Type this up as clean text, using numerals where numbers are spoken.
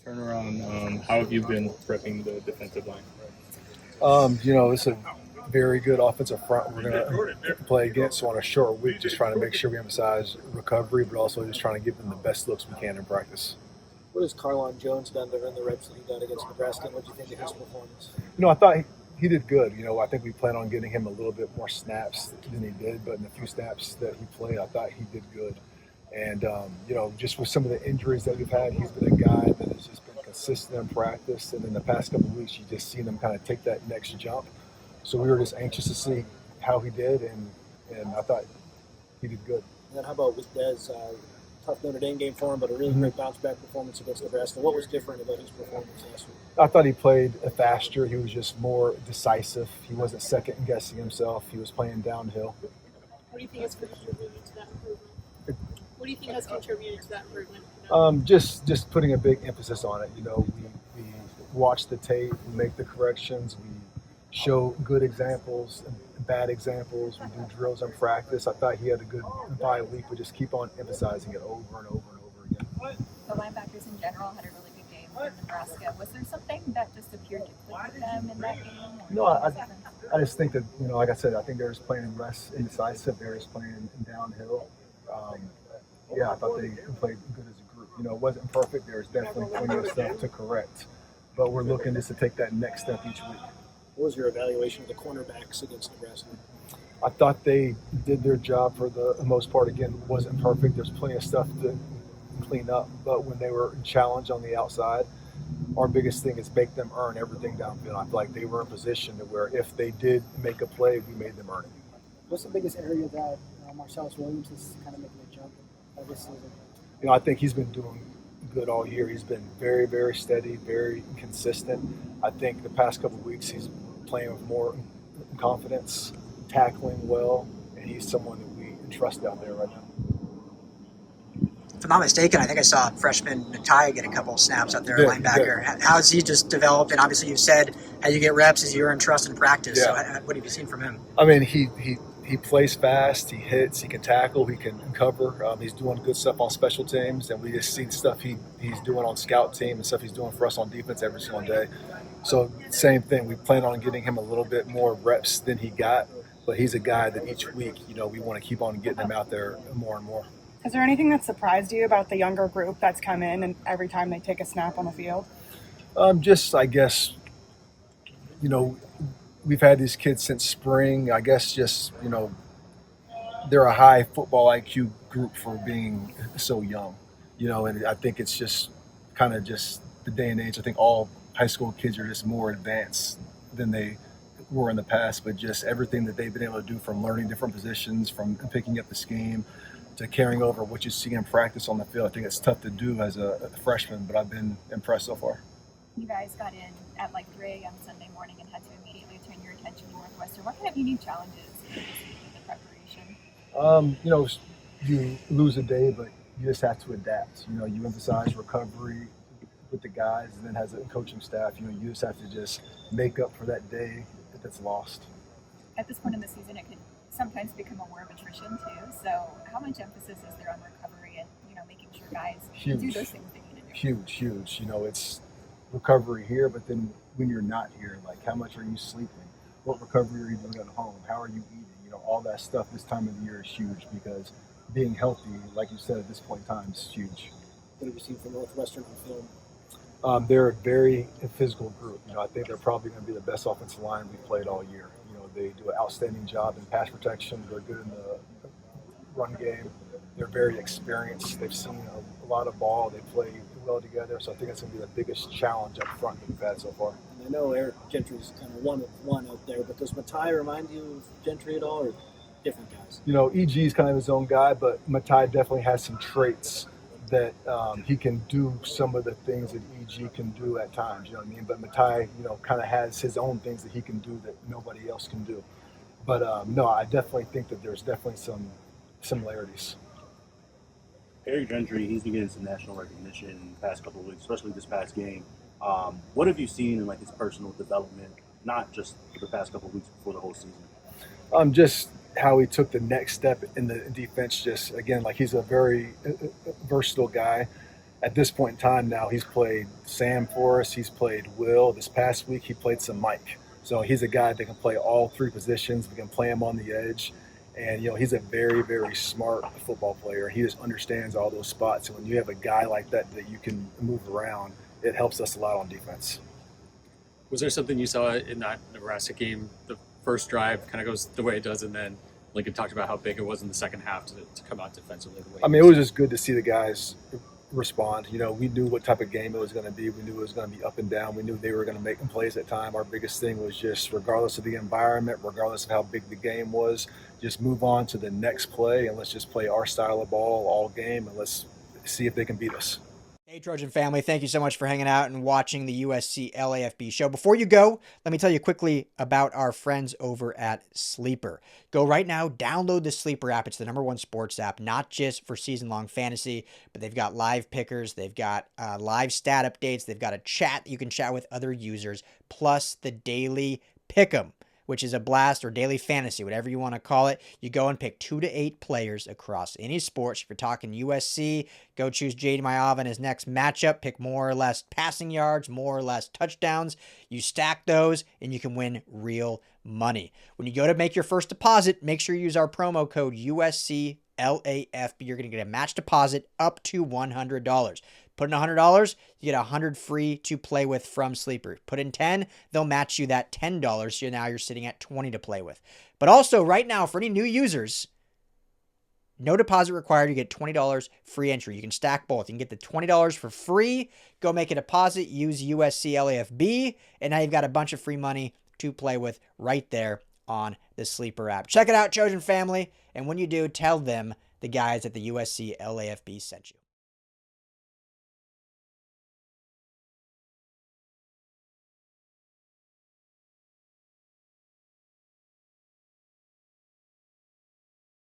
turnaround. How have you been prepping the defensive line? It's a very good offensive front we're going to play against on a short week, just trying to make sure we emphasize recovery, but also just trying to give them the best looks we can in practice. What has Carlon Jones done to earn the reps that he got against Nebraska, and what do you think of his performance? I thought he did good. I think we plan on getting him a little bit more snaps than he did, but in the few snaps that he played, I thought he did good. And, just with some of the injuries that we've had, he's been a guy that has just been consistent in practice. And in the past couple of weeks, you just seen him kind of take that next jump. So we were just anxious to see how he did, and I thought he did good. And then how about with Dez? Tough Notre Dame game for him, but a really great bounce-back performance against Nebraska. What was different about his performance last week? I thought he played faster. He was just more decisive. He wasn't second-guessing himself. He was playing downhill. What do you think has contributed to that improvement? What do you think has contributed to that improvement? Just putting a big emphasis on it. We watch the tape, we make the corrections, we show good examples and bad examples. We do drills in practice. I thought he had a good bye week. We just keep on emphasizing it over and over and over again. The linebackers in general had a really good game in Nebraska. Was there something that just appeared to click with them in that game? No, I just think that, like I said, I think they're just playing less indecisive. They're just playing downhill. I thought they played good as a group. It wasn't perfect. There's definitely plenty of stuff to correct. But we're looking just to take that next step each week. What was your evaluation of the cornerbacks against Nebraska? I thought they did their job for the most part. Again, it wasn't perfect. There's plenty of stuff to clean up. But when they were challenged on the outside, our biggest thing is make them earn everything downfield. I feel like they were in position to where if they did make a play, we made them earn it. What's the biggest area that Marcellus Williams is kind of making a jump this season? I think he's been doing good all year. He's been very, very steady, very consistent. I think the past couple of weeks he's playing with more confidence, tackling well, and he's someone that we trust out there right now. If I'm not mistaken, I think I saw freshman Natai get a couple of snaps out there at linebacker. Yeah. How has he just developed? And obviously you said how you get reps is you earn trust in practice. Yeah. So what have you seen from him? I mean, he plays fast, he hits, he can tackle, he can cover. He's doing good stuff on special teams, and we just see the stuff he's doing on scout team and stuff he's doing for us on defense every single day. So same thing, we plan on getting him a little bit more reps than he got, but he's a guy that each week, we want to keep on getting him out there more and more. Is there anything that surprised you about the younger group that's come in and every time they take a snap on the field? Just, I guess, we've had these kids since spring. I guess just, they're a high football IQ group for being so young, and I think it's just kind of just the day and age. I think all high school kids are just more advanced than they were in the past, but just everything that they've been able to do from learning different positions, from picking up the scheme to carrying over what you see in practice on the field. I think it's tough to do as a freshman, but I've been impressed so far. You guys got in at like 3 a.m. Sunday morning and had to immediately turn your attention to Northwestern. What kind of unique challenges did you see in the preparation? You lose a day, but you just have to adapt. You emphasize recovery with the guys, and then as a coaching staff, you just have to just make up for that day that's lost. At this point in the season, it could sometimes become a war of attrition too. So how much emphasis is there on recovery and, making sure guys do those things they need to do? Huge. It's recovery here, but then when you're not here, like how much are you sleeping? What recovery are you doing at home? How are you eating? All that stuff this time of the year is huge because being healthy, like you said, at this point in time is huge. What have you seen from Northwestern on film? They're a very physical group. I think they're probably going to be the best offensive line we've played all year. They do an outstanding job in pass protection. They're good in the run game. They're very experienced. They've seen a lot of ball. They play well together. So I think it's going to be the biggest challenge up front that we've had so far. And I know Eric Gentry's kind of one of one out there, but does Matai remind you of Gentry at all, or different guys? EG is kind of his own guy, but Matai definitely has some traits that he can do some of the things that EG can do at times, But Matai, kind of has his own things that he can do that nobody else can do. But no, I definitely think that there's definitely some similarities. Eric Gentry, he's been getting some national recognition in the past couple of weeks, especially this past game. What have you seen in his personal development, not just the past couple of weeks before the whole season? Just how he took the next step in the defense. Just again, he's a very versatile guy. at this point in time now, he's played Sam for us. He's played Will. This past week, he played some Mike. So he's a guy that can play all three positions. We can play him on the edge. And, he's a very, very smart football player. He just understands all those spots. And when you have a guy like that you can move around, it helps us a lot on defense. Was there something you saw in that Nebraska game? The first drive kind of goes the way it does, and then Lincoln talked about how big it was in the second half to come out defensively. The way it was just good to see the guys respond. We knew what type of game it was going to be. We knew it was going to be up and down. We knew they were going to make plays at time. Our biggest thing was just, regardless of the environment, regardless of how big the game was, just move on to the next play and let's just play our style of ball all game and let's see if they can beat us. Hey, Trojan family, thank you so much for hanging out and watching the USC LAFB show. Before you go, let me tell you quickly about our friends over at Sleeper. Go right now, download the Sleeper app. It's the #1 sports app, not just for season-long fantasy, but they've got live pickers, they've got live stat updates, they've got a chat that you can chat with other users, plus the daily pick'em, which is a blast, or daily fantasy, whatever you want to call it. You go and pick 2 to 8 players across any sports. If you're talking USC, go choose J.D. Maiava in his next matchup. Pick more or less passing yards, more or less touchdowns. You stack those, and you can win real money. When you go to make your first deposit, make sure you use our promo code USCLAFB. You're going to get a match deposit up to $100. Put in $100, you get $100 free to play with from Sleeper. Put in $10, they'll match you that $10. So now you're sitting at $20 to play with. But also right now, for any new users, no deposit required. You get $20 free entry. You can stack both. You can get the $20 for free. Go make a deposit. Use USC LAFB. And now you've got a bunch of free money to play with right there on the Sleeper app. Check it out, Trojan family. And when you do, tell them the guys at the USC LAFB sent you.